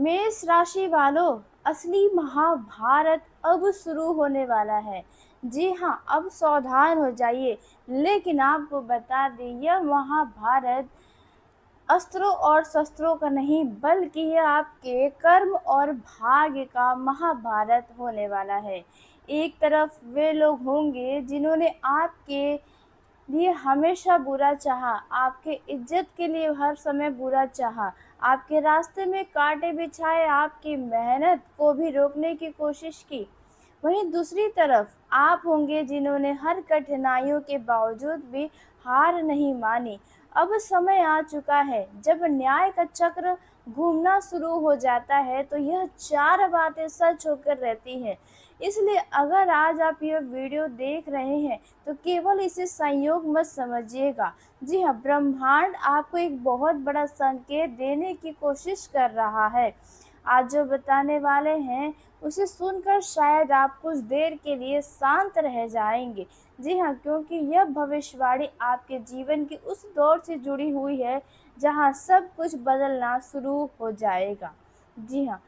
मेष राशि वालों, असली महाभारत अब शुरू होने वाला है। जी हाँ, अब सावधान हो जाइए। लेकिन आपको बता दें, यह महाभारत अस्त्रों और शस्त्रों का नहीं, बल्कि यह आपके कर्म और भाग्य का महाभारत होने वाला है। एक तरफ वे लोग होंगे जिन्होंने आपके लिए हमेशा बुरा चाहा, आपके इज्जत के लिए हर समय बुरा चाहा, आपके रास्ते में कांटे बिछाए, आपकी मेहनत को भी रोकने की कोशिश की। वहीं दूसरी तरफ आप होंगे जिन्होंने हर कठिनाइयों के बावजूद भी हार नहीं मानी। अब समय आ चुका है जब न्याय का चक्र घूमना शुरू हो जाता है, तो यह चार बातें सच होकर रहती हैं। इसलिए अगर आज आप यह वीडियो देख रहे हैं, तो केवल इसे संयोग मत समझिएगा। जी हाँ, ब्रह्मांड आपको एक बहुत बड़ा संकेत देने की कोशिश कर रहा है। आज जो बताने वाले हैं, उसे सुनकर शायद आप कुछ देर के लिए शांत रह जाएंगे। जी हाँ, क्योंकि यह भविष्यवाणी आपके जीवन की उस दौर से जुड़ी हुई है जहाँ सब कुछ बदलना शुरू हो जाएगा। जी हाँ,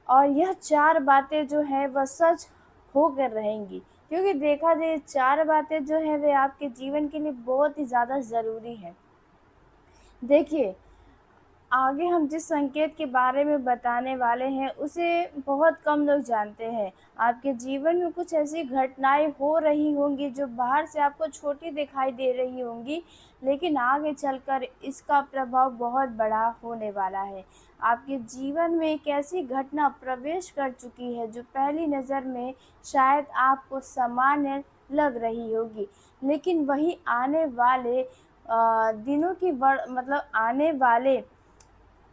और यह चार बातें जो हैं वह सच होकर रहेंगी, क्योंकि देखा जाए चार बातें जो हैं वे आपके जीवन के लिए बहुत ही ज़्यादा ज़रूरी है। देखिए, आगे हम जिस संकेत के बारे में बताने वाले हैं, उसे बहुत कम लोग जानते हैं। आपके जीवन में कुछ ऐसी घटनाएं हो रही होंगी जो बाहर से आपको छोटी दिखाई दे रही होंगी, लेकिन आगे चलकर इसका प्रभाव बहुत बड़ा होने वाला है। आपके जीवन में एक ऐसी घटना प्रवेश कर चुकी है जो पहली नज़र में शायद आपको सामान्य लग रही होगी, लेकिन वही आने वाले दिनों की मतलब आने वाले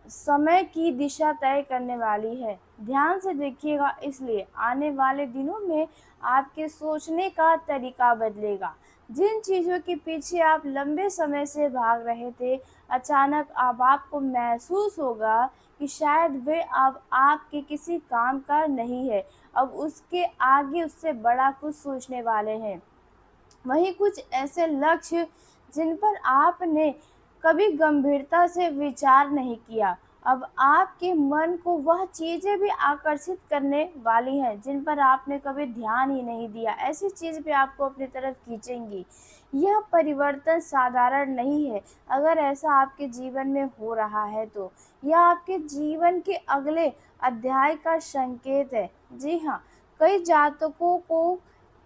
समय की दिशा तय करने वाली है। ध्यान से देखिएगा, इसलिए आने वाले दिनों में आपके सोचने का तरीका बदलेगा। जिन चीज़ों के पीछे आप लंबे समय से भाग रहे थे, अचानक अब आपको महसूस होगा कि शायद वे अब आपके किसी काम का नहीं है। अब उसके आगे उससे बड़ा कुछ सोचने वाले हैं। वहीं कुछ ऐसे लक्ष्य जिन पर आपने कभी गंभीरता से विचार नहीं किया, अब आपके मन को वह चीज़ें भी आकर्षित करने वाली हैं जिन पर आपने कभी ध्यान ही नहीं दिया। ऐसी चीज़ भी आपको अपनी तरफ खींचेंगी। यह परिवर्तन साधारण नहीं है। अगर ऐसा आपके जीवन में हो रहा है, तो यह आपके जीवन के अगले अध्याय का संकेत है। जी हाँ, कई जातकों को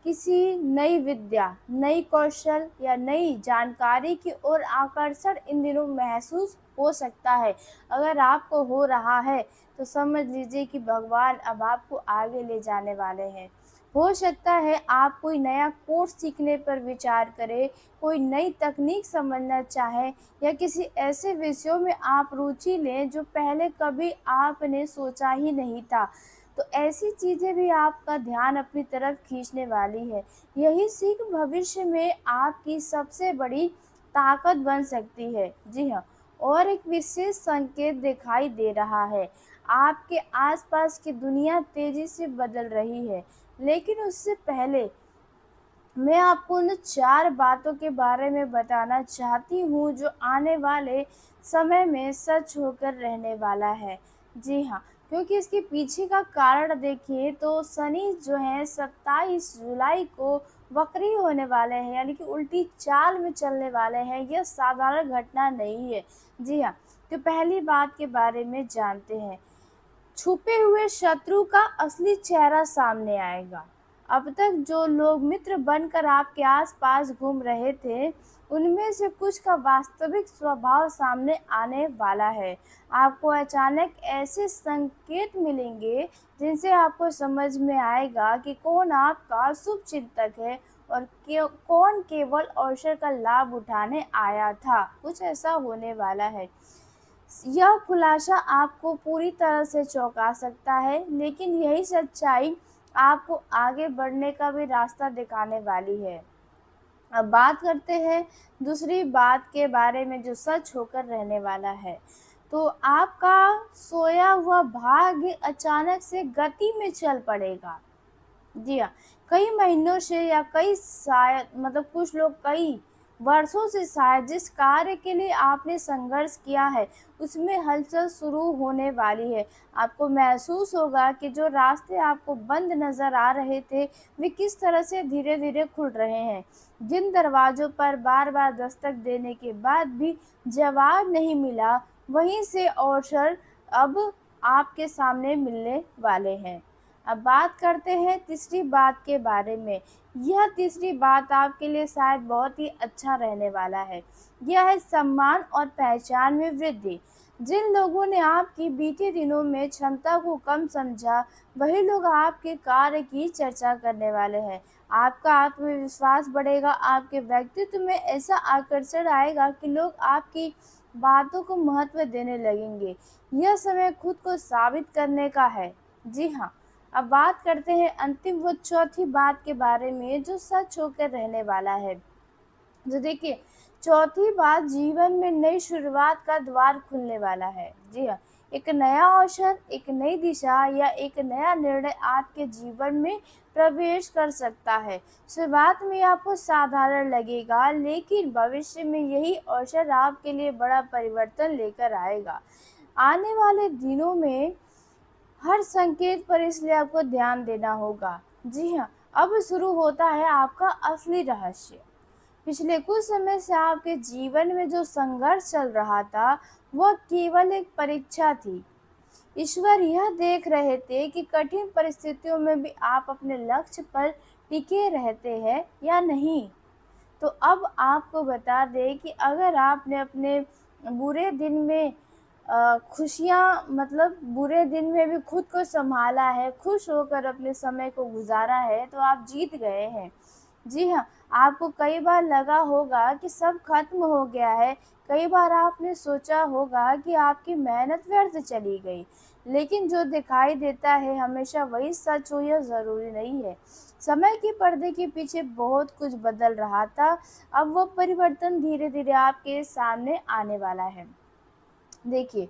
किसी नई विद्या, नई कौशल या नई जानकारी की ओर आकर्षण इन दिनों महसूस हो सकता है। अगर आपको हो रहा है, तो समझ लीजिए कि भगवान अब आपको आगे ले जाने वाले हैं। हो सकता है आप कोई नया कोर्स सीखने पर विचार करें, कोई नई तकनीक समझना चाहें, या किसी ऐसे विषयों में आप रुचि लें जो पहले कभी आपने सोचा ही नहीं था। तो ऐसी चीज़ें भी आपका ध्यान अपनी तरफ खींचने वाली है। यही सीख भविष्य में आपकी सबसे बड़ी ताकत बन सकती है। जी हाँ, और एक विशेष संकेत दिखाई दे रहा है। आपके आसपास की दुनिया तेज़ी से बदल रही है, लेकिन उससे पहले मैं आपको उन चार बातों के बारे में बताना चाहती हूँ जो आने वाले समय में सच होकर रहने वाला है। जी हाँ, क्योंकि इसके पीछे का कारण देखिए, तो शनि जो है 27 जुलाई को वक्री होने वाले हैं, यानी कि उल्टी चाल में चलने वाले हैं। यह साधारण घटना नहीं है। जी हाँ, तो पहली बात के बारे में जानते हैं। छुपे हुए शत्रु का असली चेहरा सामने आएगा। अब तक जो लोग मित्र बनकर आपके आस-पास घूम रहे थे, उनमें से कुछ का वास्तविक स्वभाव सामने आने वाला है। आपको अचानक ऐसे संकेत मिलेंगे जिनसे आपको समझ में आएगा कि कौन आपका शुभचिंतक है और कौन केवल अवसर का लाभ उठाने आया था। कुछ ऐसा होने वाला है। यह खुलासा आपको पूरी तरह से चौंका सकता है, लेकिन यही सच्चाई आपको आगे बढ़ने का भी रास्ता दिखाने वाली है। अब बात करते हैं दूसरी बात के बारे में जो सच होकर रहने वाला है। तो आपका सोया हुआ भाग्य अचानक से गति में चल पड़ेगा। जी हाँ, कई महीनों से या कई शायद मतलब कुछ लोग कई वर्षों से शायद जिस कार्य के लिए आपने संघर्ष किया है उसमें हलचल शुरू होने वाली है। आपको महसूस होगा कि जो रास्ते आपको बंद नज़र आ रहे थे वे किस तरह से धीरे-धीरे खुल रहे हैं। जिन दरवाज़ों पर बार-बार दस्तक देने के बाद भी जवाब नहीं मिला, वहीं से अवसर अब आपके सामने मिलने वाले हैं। अब बात करते हैं तीसरी बात के बारे में। यह तीसरी बात आपके लिए शायद बहुत ही अच्छा रहने वाला है। यह है सम्मान और पहचान में वृद्धि। जिन लोगों ने आपकी बीते दिनों में क्षमता को कम समझा, वही लोग आपके कार्य की चर्चा करने वाले हैं। आपका आत्मविश्वास बढ़ेगा, आपके व्यक्तित्व में ऐसा आकर्षण आएगा कि लोग आपकी बातों को महत्व देने लगेंगे। यह समय खुद को साबित करने का है। जी हाँ, अब बात करते हैं अंतिम व चौथी बात के बारे में जो सच होकर रहने वाला है। तो देखिए, चौथी बात जीवन में नई शुरुआत का द्वार खुलने वाला है। जी हाँ, एक नया अवसर, एक नई दिशा या एक नया निर्णय आपके जीवन में प्रवेश कर सकता है। शुरुआत में आपको साधारण लगेगा, लेकिन भविष्य में यही अवसर आपके लिए बड़ा परिवर्तन लेकर आएगा। आने वाले दिनों में हर संकेत पर इसलिए आपको ध्यान देना होगा। जी हाँ, अब शुरू होता है आपका असली रहस्य। पिछले कुछ समय से आपके जीवन में जो संघर्ष चल रहा था, वह केवल एक परीक्षा थी। ईश्वर यह देख रहे थे कि कठिन परिस्थितियों में भी आप अपने लक्ष्य पर टिके रहते हैं या नहीं। तो अब आपको बता दें कि अगर आपने अपने बुरे दिन में खुशियाँ मतलब बुरे दिन में भी खुद को सँभाला है, खुश होकर अपने समय को गुज़ारा है, तो आप जीत गए हैं। जी हाँ, आपको कई बार लगा होगा कि सब खत्म हो गया है, कई बार आपने सोचा होगा कि आपकी मेहनत व्यर्थ चली गई, लेकिन जो दिखाई देता है हमेशा वही सच हो यह ज़रूरी नहीं है। समय के पर्दे के पीछे बहुत कुछ बदल रहा था, अब वो परिवर्तन धीरे-धीरे आपके सामने आने वाला है। देखिए,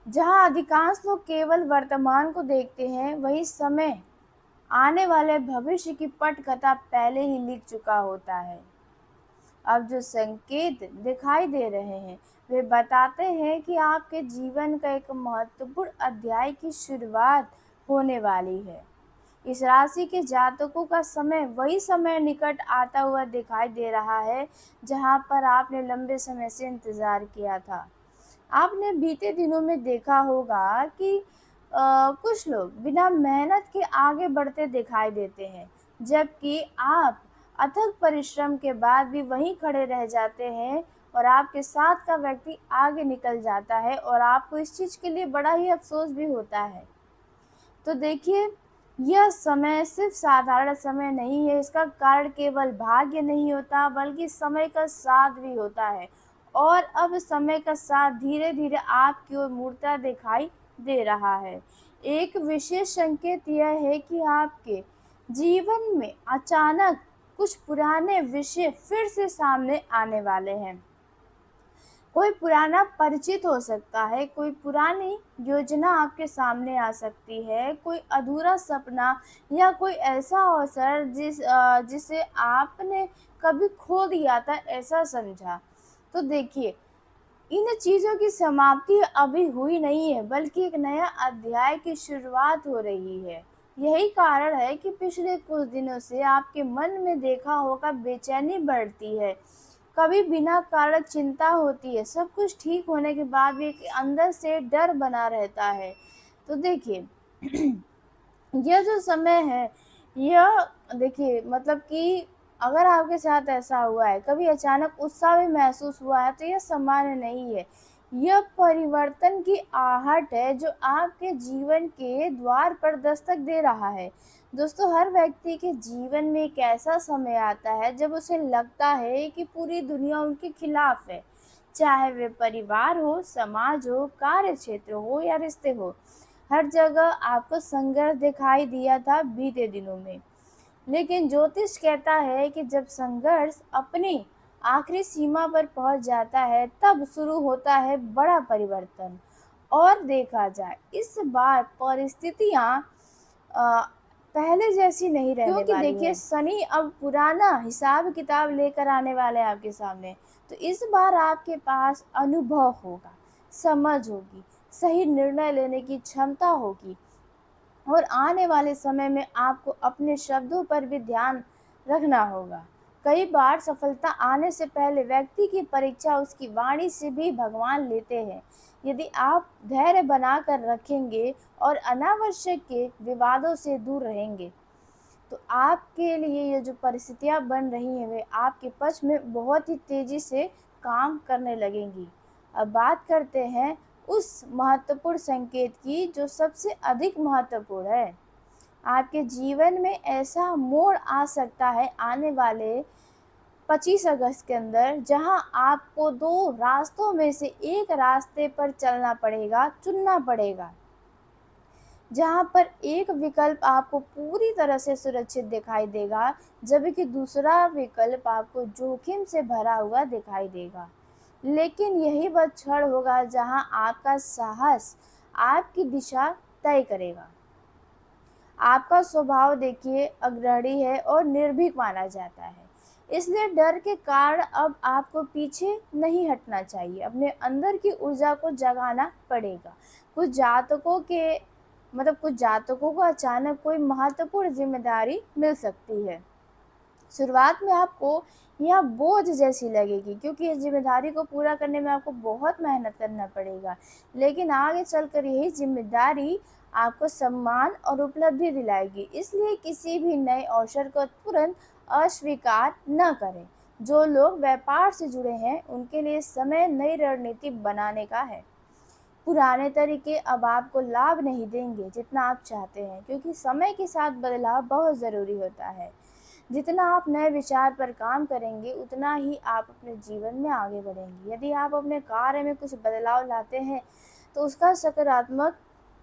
जहाँ अधिकांश लोग केवल वर्तमान को देखते हैं, वही समय आने वाले भविष्य की पटकथा पहले ही लिख चुका होता है। अब जो संकेत दिखाई दे रहे हैं, वे बताते हैं कि आपके जीवन का एक महत्वपूर्ण अध्याय की शुरुआत होने वाली है। इस राशि के जातकों का समय वही समय निकट आता हुआ दिखाई दे रहा है, जहाँ पर आपने लंबे समय से इंतज़ार किया था। आपने बीते दिनों में देखा होगा कि कुछ लोग बिना मेहनत के आगे बढ़ते दिखाई देते हैं, जबकि आप अथक परिश्रम के बाद भी वहीं खड़े रह जाते हैं और आपके साथ का व्यक्ति आगे निकल जाता है और आपको इस चीज़ के लिए बड़ा ही अफ़सोस भी होता है। तो देखिए, यह समय सिर्फ साधारण समय नहीं है, इसका कारण केवल भाग्य नहीं होता बल्कि समय का साथ भी होता है। और अब समय का साथ धीरे-धीरे आपकी ओर मुड़ता दिखाई दे रहा है। एक विशेष संकेत यह है कि आपके जीवन में अचानक कुछ पुराने विषय फिर से सामने आने वाले हैं। कोई पुराना परिचित हो सकता है, कोई पुरानी योजना आपके सामने आ सकती है, कोई अधूरा सपना या कोई ऐसा अवसर जिसे आपने कभी खो दिया था ऐसा समझा। तो देखिए, इन चीज़ों की समाप्ति अभी हुई नहीं है बल्कि एक नया अध्याय की शुरुआत हो रही है। यही कारण है कि पिछले कुछ दिनों से आपके मन में देखा होगा बेचैनी बढ़ती है। कभी बिना कारण चिंता होती है, सब कुछ ठीक होने के बाद भी एक अंदर से डर बना रहता है। तो देखिए यह जो समय है, यह देखिए मतलब कि अगर आपके साथ ऐसा हुआ है, कभी अचानक उत्साह भी महसूस हुआ है, तो यह सामान्य नहीं है। यह परिवर्तन की आहट है जो आपके जीवन के द्वार पर दस्तक दे रहा है। दोस्तों, हर व्यक्ति के जीवन में एक ऐसा समय आता है जब उसे लगता है कि पूरी दुनिया उनके खिलाफ है। चाहे वे परिवार हो, समाज हो, कार्य क्षेत्र हो या रिश्ते हो। हर जगह आपको संघर्ष दिखाई दिया था बीते दिनों में। लेकिन ज्योतिष कहता है कि जब संघर्ष अपनी आखिरी सीमा पर पहुंच जाता है, तब शुरू होता है बड़ा परिवर्तन। और देखा जाए, इस बार परिस्थितियां पहले जैसी नहीं रहने क्योंकि वाली देखिए है। शनि अब पुराना हिसाब किताब लेकर आने वाले हैं आपके सामने। तो इस बार आपके पास अनुभव होगा, समझ होगी, सही निर्णय लेने की क्षमता होगी और आने वाले समय में आपको अपने शब्दों पर भी ध्यान रखना होगा। कई बार सफलता आने से पहले व्यक्ति की परीक्षा उसकी वाणी से भी भगवान लेते हैं। यदि आप धैर्य बनाकर रखेंगे और अनावश्यक के विवादों से दूर रहेंगे, तो आपके लिए ये जो परिस्थितियाँ बन रही हैं, वे आपके पक्ष में बहुत ही तेज़ी से काम करने लगेंगी। अब बात करते हैं उस महत्वपूर्ण संकेत की जो सबसे अधिक महत्वपूर्ण है। आपके जीवन में ऐसा मोड़ आ सकता है आने वाले 25 अगस्त के अंदर, जहां आपको 2 रास्तों में से एक रास्ते पर चलना पड़ेगा, चुनना पड़ेगा। जहाँ पर एक विकल्प आपको पूरी तरह से सुरक्षित दिखाई देगा, जबकि दूसरा विकल्प आपको जोखिम से भरा हुआ दिखाई देगा। लेकिन यही वह क्षण होगा जहाँ आपका साहस आपकी दिशा तय करेगा। आपका स्वभाव देखिए अग्रणी है और निर्भीक माना जाता है। इसलिए डर के कारण अब आपको पीछे नहीं हटना चाहिए, अपने अंदर की ऊर्जा को जगाना पड़ेगा। कुछ जातकों के कुछ जातकों को अचानक कोई महत्वपूर्ण ज़िम्मेदारी मिल सकती है। शुरुआत में आपको यह बोझ जैसी लगेगी, क्योंकि इस ज़िम्मेदारी को पूरा करने में आपको बहुत मेहनत करना पड़ेगा। लेकिन आगे चलकर यही ज़िम्मेदारी आपको सम्मान और उपलब्धि दिलाएगी। इसलिए किसी भी नए अवसर को तुरंत अस्वीकार न करें। जो लोग व्यापार से जुड़े हैं, उनके लिए समय नई रणनीति बनाने का है। पुराने तरीके अब आपको लाभ नहीं देंगे जितना आप चाहते हैं, क्योंकि समय के साथ बदलाव बहुत ज़रूरी होता है। जितना आप नए विचार पर काम करेंगे, उतना ही आप अपने जीवन में आगे बढ़ेंगे। यदि आप अपने कार्य में कुछ बदलाव लाते हैं, तो उसका सकारात्मक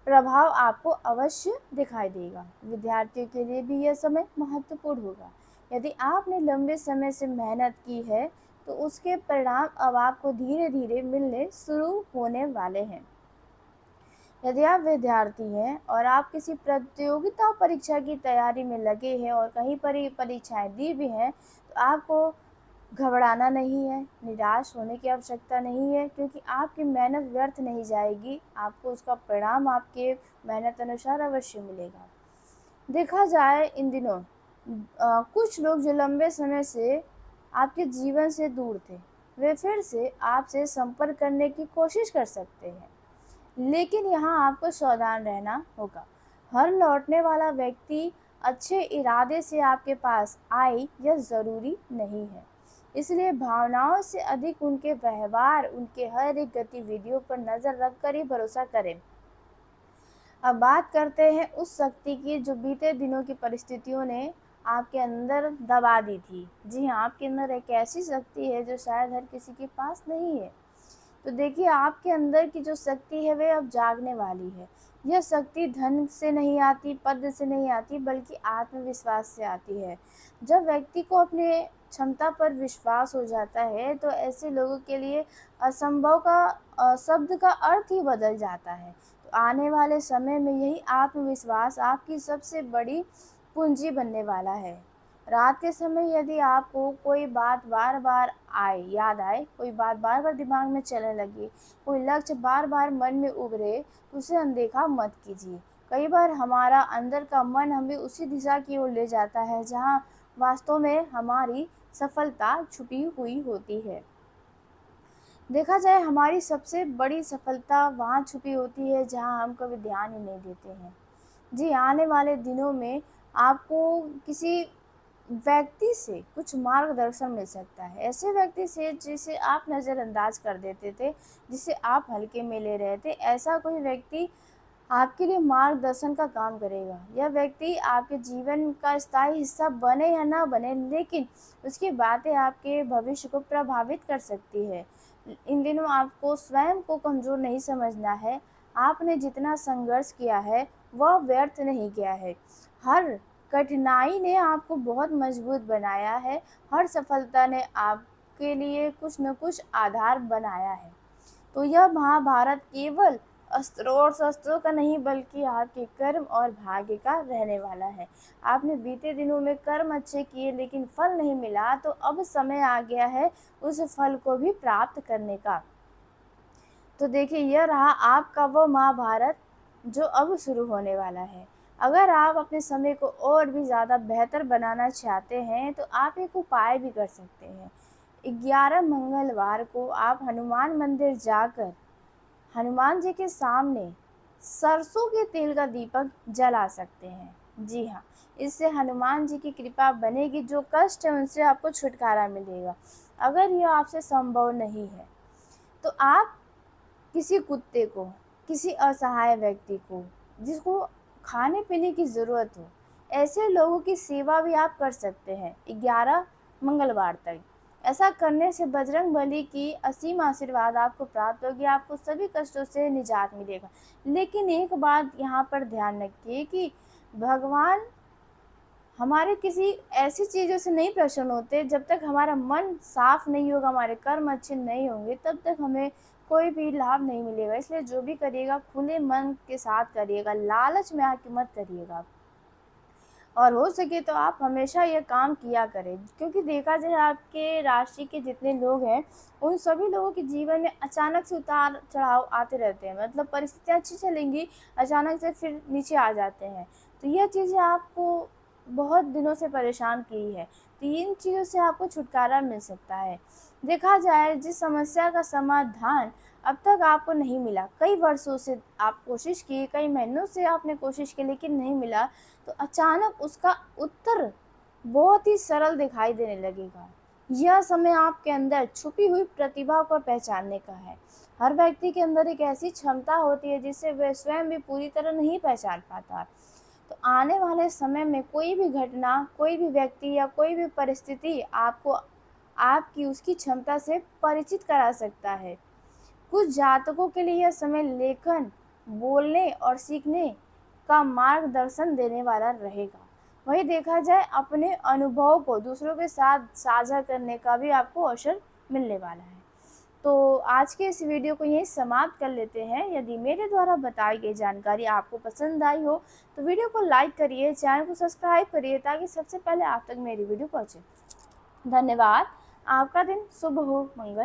प्रभाव आपको अवश्य दिखाई देगा। विद्यार्थियों के लिए भी यह समय महत्वपूर्ण होगा। यदि आपने लंबे समय से मेहनत की है, तो उसके परिणाम अब आपको धीरे-धीरे मिलने शुरू होने वाले हैं। यदि आप विद्यार्थी हैं और आप किसी प्रतियोगिता परीक्षा की तैयारी में लगे हैं और कहीं पर ही परीक्षाएं दी भी हैं, तो आपको घबराना नहीं है, निराश होने की आवश्यकता नहीं है, क्योंकि आपकी मेहनत व्यर्थ नहीं जाएगी। आपको उसका परिणाम आपके मेहनत अनुसार अवश्य मिलेगा। देखा जाए इन दिनों कुछ लोग जो लंबे समय से आपके जीवन से दूर थे, वे फिर से आपसे संपर्क करने की कोशिश कर सकते हैं। लेकिन यहाँ आपको सावधान रहना होगा। हर लौटने वाला व्यक्ति अच्छे इरादे से आपके पास आए यह ज़रूरी नहीं है। इसलिए भावनाओं से अधिक उनके व्यवहार, उनके हर एक गतिविधियों पर नज़र रखकर ही भरोसा करें। अब बात करते हैं उस शक्ति की जो बीते दिनों की परिस्थितियों ने आपके अंदर दबा दी थी। जी हाँ, आपके अंदर एक ऐसी शक्ति है जो शायद हर किसी के पास नहीं है। तो देखिए, आपके अंदर की जो शक्ति है, वह अब जागने वाली है। यह शक्ति धन से नहीं आती, पद से नहीं आती, बल्कि आत्मविश्वास से आती है। जब व्यक्ति को अपने क्षमता पर विश्वास हो जाता है, तो ऐसे लोगों के लिए असंभव का शब्द का अर्थ ही बदल जाता है। तो आने वाले समय में यही आत्मविश्वास आपकी सबसे बड़ी पूंजी बनने वाला है। रात के समय यदि आपको कोई बात बार-बार याद आए, कोई बात बार-बार दिमाग में चलने लगे, कोई लक्ष्य बार-बार मन में उभरे, तो उसे अनदेखा मत कीजिए। कई बार हमारा अंदर का मन हमें उसी दिशा की ओर ले जाता है जहाँ वास्तव में हमारी सफलता छुपी हुई होती है। देखा जाए, हमारी सबसे बड़ी सफलता वहाँ छुपी होती है जहाँ हम कभी ध्यान ही नहीं देते हैं। जी, आने वाले दिनों में आपको किसी व्यक्ति से कुछ मार्गदर्शन मिल सकता है। ऐसे व्यक्ति से जिसे आप नज़रअंदाज कर देते थे, जिसे आप हल्के में ले रहे थे, ऐसा कोई व्यक्ति आपके लिए मार्गदर्शन का काम करेगा। यह व्यक्ति आपके जीवन का स्थायी हिस्सा बने या ना बने, लेकिन उसकी बातें आपके भविष्य को प्रभावित कर सकती है। इन दिनों आपको स्वयं को कमज़ोर नहीं समझना है। आपने जितना संघर्ष किया है, वह व्यर्थ नहीं गया है। हर कठिनाई ने आपको बहुत मजबूत बनाया है। हर सफलता ने आपके लिए कुछ न कुछ आधार बनाया है। तो यह महाभारत केवल अस्त्रों और शस्त्रों का नहीं बल्कि आपके कर्म और भाग्य का रहने वाला है। आपने बीते दिनों में कर्म अच्छे किए लेकिन फल नहीं मिला, तो अब समय आ गया है उस फल को भी प्राप्त करने का। तो देखिए, यह रहा आपका वो महाभारत जो अब शुरू होने वाला है। अगर आप अपने समय को और भी ज़्यादा बेहतर बनाना चाहते हैं तो आप एक उपाय भी कर सकते हैं। 11 मंगलवार को आप हनुमान मंदिर जाकर हनुमान जी के सामने सरसों के तेल का दीपक जला सकते हैं। जी हाँ, इससे हनुमान जी की कृपा बनेगी, जो कष्ट है उनसे आपको छुटकारा मिलेगा। अगर यह आपसे संभव नहीं है तो आप किसी कुत्ते को, किसी असहाय व्यक्ति को, जिसको खाने पीने की ज़रूरत हो, ऐसे लोगों की सेवा भी आप कर सकते हैं 11 मंगलवार तक। ऐसा करने से बजरंगबली की असीम आशीर्वाद आपको प्राप्त होगी, आपको सभी कष्टों से निजात मिलेगा। लेकिन एक बात यहाँ पर ध्यान रखिए कि भगवान हमारे किसी ऐसी चीज़ों से नहीं प्रसन्न होते, जब तक हमारा मन साफ नहीं होगा, हमारे कर्म अच्छे नहीं होंगे, तब तक हमें कोई भी लाभ नहीं मिलेगा। इसलिए जो भी करिएगा खुले मन के साथ करिएगा, लालच में आके मत करिएगा। और हो सके तो आप हमेशा ये काम किया करें, क्योंकि देखा जाए आपके राशि के जितने लोग हैं उन सभी लोगों के जीवन में अचानक से उतार चढ़ाव आते रहते हैं। मतलब परिस्थितियाँ अच्छी चलेंगी, अचानक से फिर नीचे आ जाते हैं। तो यह चीज़ें आपको बहुत दिनों से परेशान की है, तो इन चीज़ों से आपको छुटकारा मिल सकता है। देखा जाए, जिस समस्या का समाधान अब तक आपको नहीं मिला, कई वर्षों से आप कोशिश किए, कई महीनों से आपने कोशिश की लेकिन नहीं मिला, तो अचानक उसका उत्तर बहुत ही सरल दिखाई देने लगेगा। यह समय आपके अंदर छुपी हुई प्रतिभा को पहचानने का है। हर व्यक्ति के अंदर एक ऐसी क्षमता होती है जिसे वह स्वयं भी पूरी तरह नहीं पहचान पाता। तो आने वाले समय में कोई भी घटना, कोई भी व्यक्ति या कोई भी परिस्थिति आपको आपकी उसकी क्षमता से परिचित करा सकता है। कुछ जातकों के लिए यह समय लेखन, बोलने और सीखने का मार्गदर्शन देने वाला रहेगा। वहीं देखा जाए, अपने अनुभव को दूसरों के साथ साझा करने का भी आपको अवसर मिलने वाला है। तो आज के इस वीडियो को यहीं समाप्त कर लेते हैं। यदि मेरे द्वारा बताई गई जानकारी आपको पसंद आई हो तो वीडियो को लाइक करिए, चैनल को सब्सक्राइब करिए ताकि सबसे पहले आप तक मेरी वीडियो पहुंचे। धन्यवाद। आपका दिन शुभ हो, मंगल।